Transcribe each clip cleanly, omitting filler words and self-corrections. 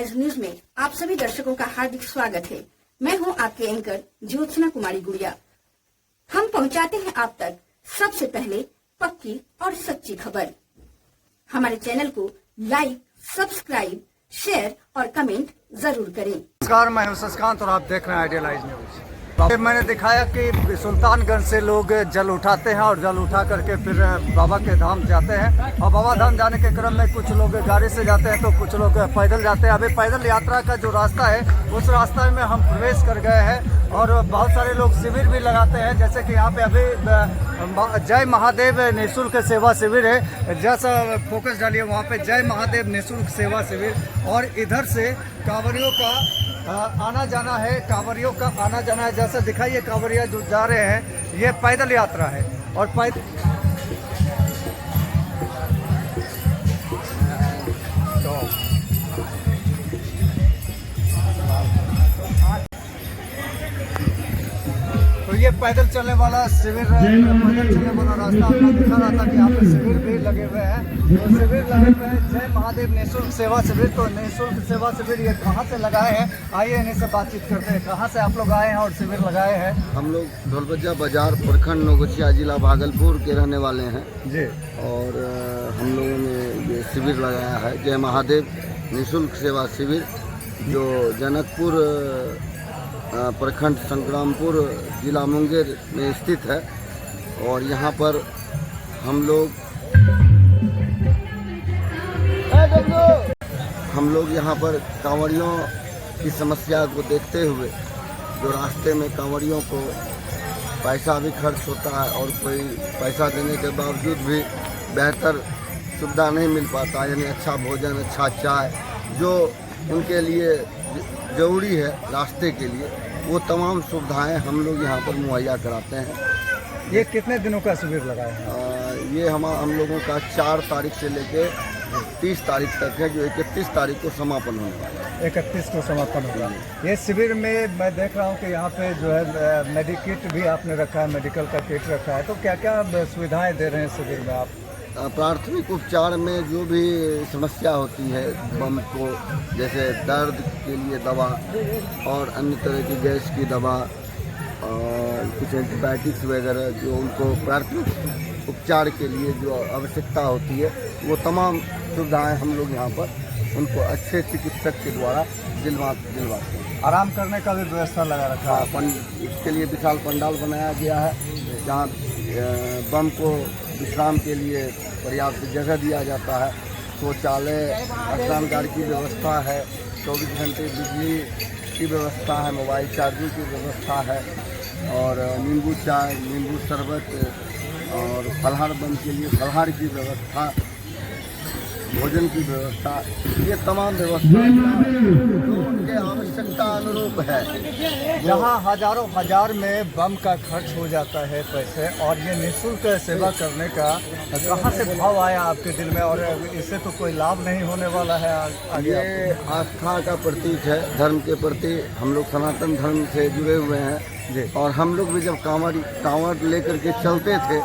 Live news में आप सभी दर्शकों का हार्दिक स्वागत है। मैं हूं आपके एंकर ज्योत्सना कुमारी गुड़िया। हम पहुंचाते हैं आप तक सबसे पहले पक्की और सच्ची खबर। हमारे चैनल को लाइक, सब्सक्राइब, शेयर और कमेंट जरूर करें। नमस्कार, मैं हूं शशिकांत और आप देख रहे हैं आइडिया लाइव न्यूज। मैंने दिखाया कि सुल्तानगंज से लोग जल उठाते हैं और जल उठा करके फिर बाबा के धाम जाते हैं और बाबा धाम जाने के क्रम में कुछ लोग गाड़ी से जाते हैं तो कुछ लोग पैदल जाते हैं। अभी पैदल यात्रा का जो रास्ता है उस रास्ते में हम प्रवेश कर गए हैं और बहुत सारे लोग शिविर भी लगाते हैं। जैसे कि यहाँ पे अभी जय महादेव निःशुल्क सेवा शिविर है, जैसा फोकस डालिए वहाँ पे जय महादेव निःशुल्क सेवा शिविर। और इधर से कांवरियों का आना जाना है, कांवरियों का आना जाना है। जैसा दिखाइए कांवरिया जो जा रहे हैं, ये पैदल यात्रा है और तो ये पैदल चलने वाला शिविर, पैदल चलने वाला रास्ता आपको दिखा रहा था कि यहाँ पे शिविर भी लगे हुए हैं। तो शिविर लगे हुए हैं जय महादेव निःशुल्क सेवा शिविर। तो निःशुल्क सेवा शिविर ये कहाँ से लगाए हैं, आइए इन्हीं से बातचीत करते हैं। कहाँ से आप लोग आए हैं और शिविर लगाए हैं? हम लोग ढोलबज्जा बाजार प्रखंड नौगछिया जिला भागलपुर के रहने वाले हैं जी। और हम लोगों ने ये शिविर लगाया है जय महादेव निःशुल्क सेवा शिविर, जो जनकपुर प्रखंड संग्रामपुर जिला मुंगेर में स्थित है। और यहाँ पर हम लोग यहाँ पर कांवड़ियों की समस्या को देखते हुए, जो रास्ते में कांवड़ियों को पैसा भी खर्च होता है और कोई पैसा देने के बावजूद भी बेहतर सुविधा नहीं मिल पाता, यानी अच्छा भोजन, अच्छा चाय जो उनके लिए ज़रूरी है रास्ते के लिए, वो तमाम सुविधाएं हम लोग यहाँ पर मुहैया कराते हैं। ये कितने दिनों का शिविर लगाए हैं? ये हम लोगों का 4 तारीख से लेके 30 तारीख तक है, जो 31 तारीख को समापन होने वाला है। 31 को समापन होगा। ये शिविर में मैं देख रहा हूँ कि यहाँ पे जो है मेडिकिट भी आपने रखा है, मेडिकल का किट रखा है। तो क्या क्या सुविधाएं दे रहे हैं शिविर में आप? प्राथमिक उपचार में जो भी समस्या होती है बम को, जैसे दर्द के लिए दवा और अन्य तरह की गैस की दवा और कुछ एंटीबायोटिक्स वगैरह, जो उनको प्राथमिक उपचार के लिए जो आवश्यकता होती है, वो तमाम सुविधाएं हम लोग यहाँ पर उनको अच्छे चिकित्सक के द्वारा दिलवाते हैं। आराम करने का भी व्यवस्था लगा रखा है। इसके लिए विशाल पंडाल बनाया गया है, जहाँ बम को विश्राम के लिए पर्याप्त जगह दिया जाता है। शौचालय, स्नानघर की व्यवस्था है, 24 घंटे बिजली की व्यवस्था है, मोबाइल चार्जिंग की व्यवस्था है और नींबू चाय, नींबू शरबत और फलाहार बम के लिए फलाहार की व्यवस्था, भोजन की व्यवस्था, ये तमाम व्यवस्था जो उनके आवश्यकता अनुरूप है। जहाँ हजारों हजार में बम का खर्च हो जाता है पैसे, और ये निःशुल्क सेवा करने का कहाँ से भाव आया आपके दिल में? और इससे तो कोई लाभ नहीं होने वाला है आगे? ये आस्था का प्रतीक है, धर्म के प्रति। हम लोग सनातन धर्म से जुड़े हुए हैं जी। और हम लोग भी जब कांवड़ लेकर के चलते थे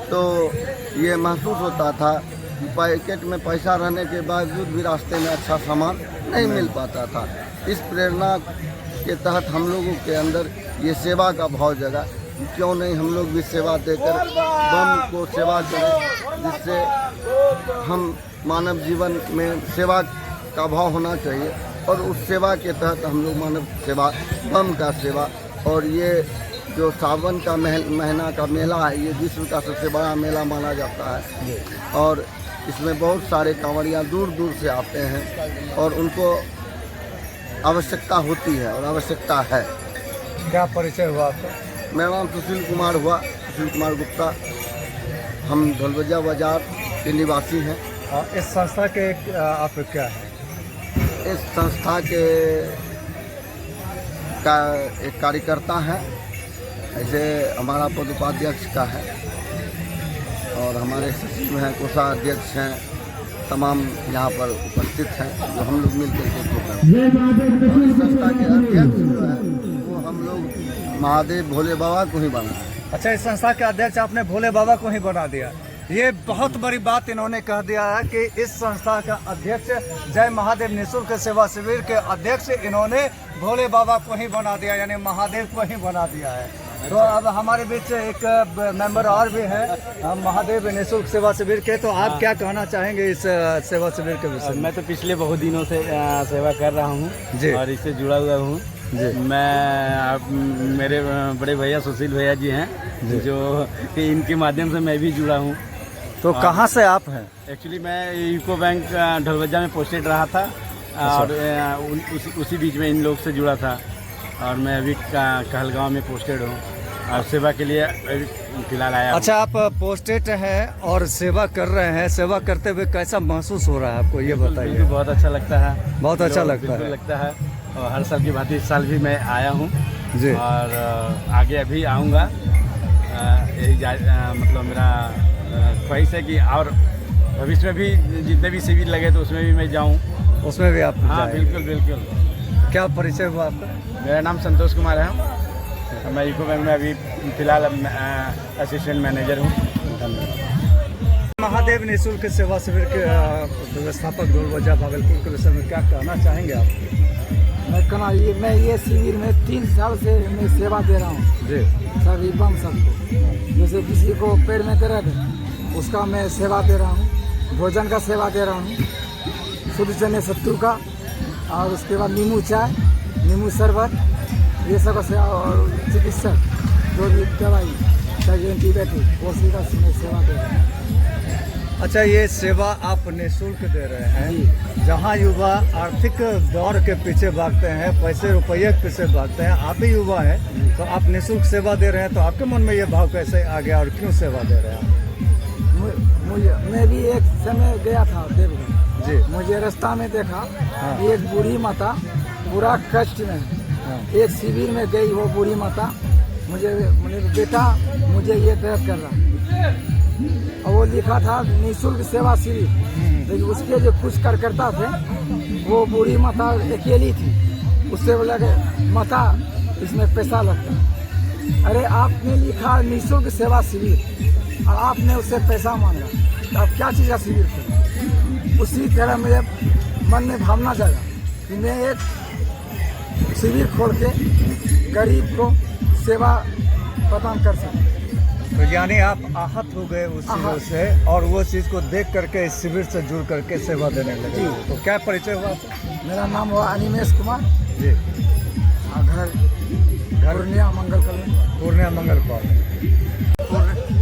तो ये महसूस होता था पैकेट में पैसा रहने के बावजूद भी रास्ते में अच्छा सामान नहीं मिल पाता था। इस प्रेरणा के तहत हम लोगों के अंदर ये सेवा का भाव जगा, क्यों नहीं हम लोग भी सेवा देकर बम को सेवा करें, जिससे हम मानव जीवन में सेवा का भाव होना चाहिए। और उस सेवा के तहत हम लोग मानव सेवा, बम का सेवा, और ये जो सावन का महीना का मेला है, ये विश्व का सबसे बड़ा मेला माना जाता है और इसमें बहुत सारे कांवड़ियाँ दूर दूर से आते हैं और उनको आवश्यकता होती है और आवश्यकता है। क्या परिचय हुआ आपका? मेरा नाम सुशील कुमार हुआ, सुशील कुमार गुप्ता। हम ढोलबज्जा बाजार के निवासी हैं। और इस संस्था के आप क्या हैं? इस संस्था के एक कार्यकर्ता हैं, ऐसे हमारा पद उपाध्यक्ष का है और हमारे सचिव हैं, कोषाध्यक्ष हैं, तमाम यहाँ पर उपस्थित हैं, जो हम लोग मिलकर के और इस संस्था के अध्यक्ष जो है वो हम लोग महादेव भोले बाबा को ही बना। अच्छा, इस संस्था के अध्यक्ष आपने भोले बाबा को ही बना दिया। ये बहुत बड़ी बात इन्होंने कह दिया है कि इस संस्था का अध्यक्ष जय महादेव निःशुल्क सेवा शिविर के अध्यक्ष इन्होंने भोले बाबा को ही बना दिया, यानी महादेव को ही बना दिया है। तो अब हमारे बीच एक मेंबर और भी है महादेव निःशुल्क सेवा शिविर के, तो आप क्या कहना चाहेंगे इस सेवा शिविर के विषय में? मैं तो पिछले बहुत दिनों से सेवा कर रहा हूँ जी। और इससे जुड़ा हुआ हूँ जी। मेरे बड़े भैया सुशील भैया जी हैं जो कि इनके माध्यम से मैं भी जुड़ा हूँ। तो कहाँ से आप हैं? एक्चुअली मैं यूको बैंक ढोलवज्जा में पोस्टेड रहा था और उसी बीच में इन लोग से जुड़ा था और मैं अभी कहलगांव में पोस्टेड हूँ और सेवा के लिए फिलहाल आया। अच्छा, आप पोस्टेड हैं और सेवा कर रहे हैं, सेवा करते हुए कैसा महसूस हो रहा है आपको, ये बताइए। बहुत अच्छा लगता है, बहुत अच्छा लगता है और हर साल की भांति इस साल भी मैं आया हूँ जी। और आगे अभी आऊँगा। यही मतलब मेरा ख्वाहिश है कि और भविष्य में भी जितने भी शिविर लगे तो उसमें भी मैं जाऊँ। उसमें भी आप? हाँ बिल्कुल बिल्कुल। क्या परिचय हुआ आपका? मेरा नाम संतोष कुमार है, मैं यूको बैंक में अभी फिलहाल असिस्टेंट मैनेजर हूँ। धन्यवाद। महादेव निःशुल्क सेवा शिविर के व्यवस्थापक ढोलवज्जा भागलपुर के विषय में क्या कहना चाहेंगे आप? मैं ये शिविर में 3 साल से मैं सेवा दे रहा हूँ जी। सभी बम सबको। जैसे किसी को पेट में दर्द है उसका मैं सेवा दे रहा हूँ, भोजन का सेवा दे रहा हूँ, शुद्ध चने सत्तू का, और उसके बाद नींबू चाय, नींबू शरबत, ये सब सेवा, और चिकित्सक जो भी दवाई चाहिए एंटीबायोटिक वो सी का मैं सेवा दे रहा हूँ। अच्छा, ये सेवा आप निःशुल्क दे रहे हैं। जहाँ युवा आर्थिक दौड़ के पीछे भागते हैं, पैसे रुपये के पीछे भागते हैं, आप ही युवा हैं तो आप निःशुल्क सेवा दे रहे हैं, तो आपके मन में ये भाव कैसे आ गया और क्यों सेवा दे रहे हैं? मैं भी एक समय गया था देवघर जी। मुझे रास्ता में देखा हाँ। एक बूढ़ी माता पूरा कष्ट में हाँ। एक शिविर में गई वो बूढ़ी माता, मुझे बेटा मुझे ये दर्द कर रहा, और वो लिखा था निःशुल्क सेवा शिविर, लेकिन उसके जो कुछ कार्यकर्ता थे वो बूढ़ी माता अकेली थी, उससे बोला कि माता इसमें पैसा लगता है। अरे आपने लिखा निःशुल्क सेवा शिविर और आपने उससे पैसा मांगा, तो आप क्या चीज़ का शिविर थे? उसी तरह मेरे मन में भावना जागा कि मैं एक शिविर खोल के गरीब को सेवा प्रदान कर सकूं। तो यानी आप आहत हो गए उस चीज़ से और वो चीज़ को देख करके इस शिविर से जुड़ करके सेवा देने लगे। तो क्या परिचय हुआ आपका? मेरा नाम हुआ अनिमेश कुमार जी। और घर पूर्णिया मंगल कॉलोनी। पूर्णिया मंगल कॉलोनी।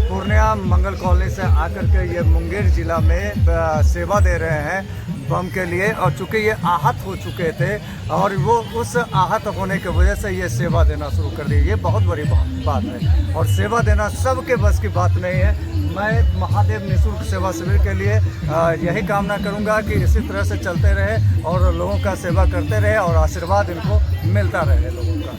पूर्णिया मंगल कॉलोनी से आकर के ये मुंगेर जिला में सेवा दे रहे हैं बम के लिए, और चूंकि ये आहत हो चुके थे और वो उस आहत होने की वजह से ये सेवा देना शुरू कर दी। ये बहुत बड़ी बात है और सेवा देना सबके बस की बात नहीं है। मैं महादेव निःशुल्क सेवा शिविर के लिए यही कामना करूंगा कि इसी तरह से चलते रहे और लोगों का सेवा करते रहे और आशीर्वाद इनको मिलता रहे लोगों का।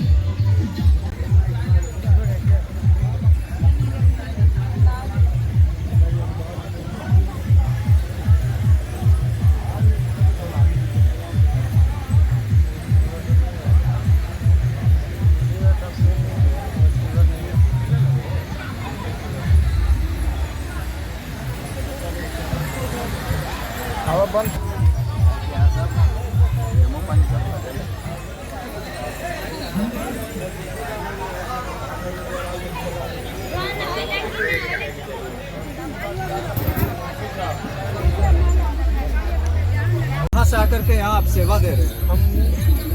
कहाँ से आकर के यहाँ आप सेवा दे रहे हैं? हम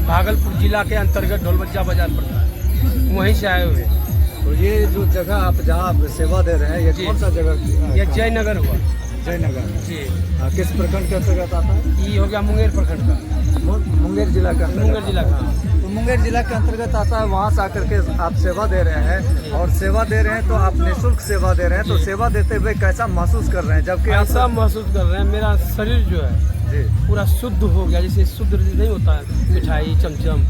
भागलपुर जिला के अंतर्गत ढोलवज्जा बाजार पड़ता है, वहीं से आए हुए। तो ये जो जगह आप जहाँ आप सेवा दे रहे हैं ये जी। कौन सा जगह? ये जयनगर हुआ। जयनगर जी। किस प्रखंड के अंतर्गत आता है? ये हो गया मुंगेर प्रखंड का। मुंगेर जिला का? मुंगेर जिला का। तो मुंगेर जिला के अंतर्गत आता है, वहाँ से आकर के आप सेवा दे रहे हैं और सेवा दे रहे हैं तो आप निःशुल्क सेवा दे रहे हैं, तो सेवा देते हुए कैसा महसूस कर रहे हैं? जबकि आप ऐसा महसूस कर रहे हैं मेरा शरीर जो है जी पूरा शुद्ध हो गया, जैसे शुद्ध नहीं होता है मिठाई चमचम,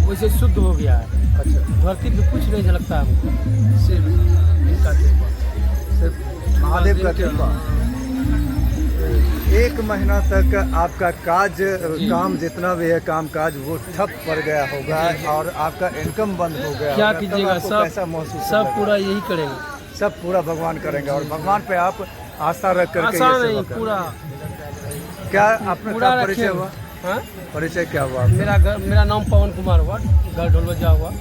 वैसे शुद्ध हो गया है। अच्छा, धरती पे कुछ नहीं झलकता है हमको, सिर्फ इनका कृपा, सिर्फ महादेव का कृपा। 1 महीना तक आपका काम जितना भी है काम काज वो ठप पड़ गया होगा और आपका इनकम बंद हो गया क्या होगा, तब कीजिएगा? आपको कैसा महसूस सब होगा? पूरा यही करेंगे। सब पूरा भगवान करेंगे और भगवान पे आप आस्था रख करके आशा ये सेवा नहीं कर रहे पूरा हैं। क्या आपने पूरा क्या रखे परिचय हुआ? हाँ? परिचय क्या हुआ आपका? मेरा नाम पवन कुमार हुआ, घर ढोलवजा हुआ।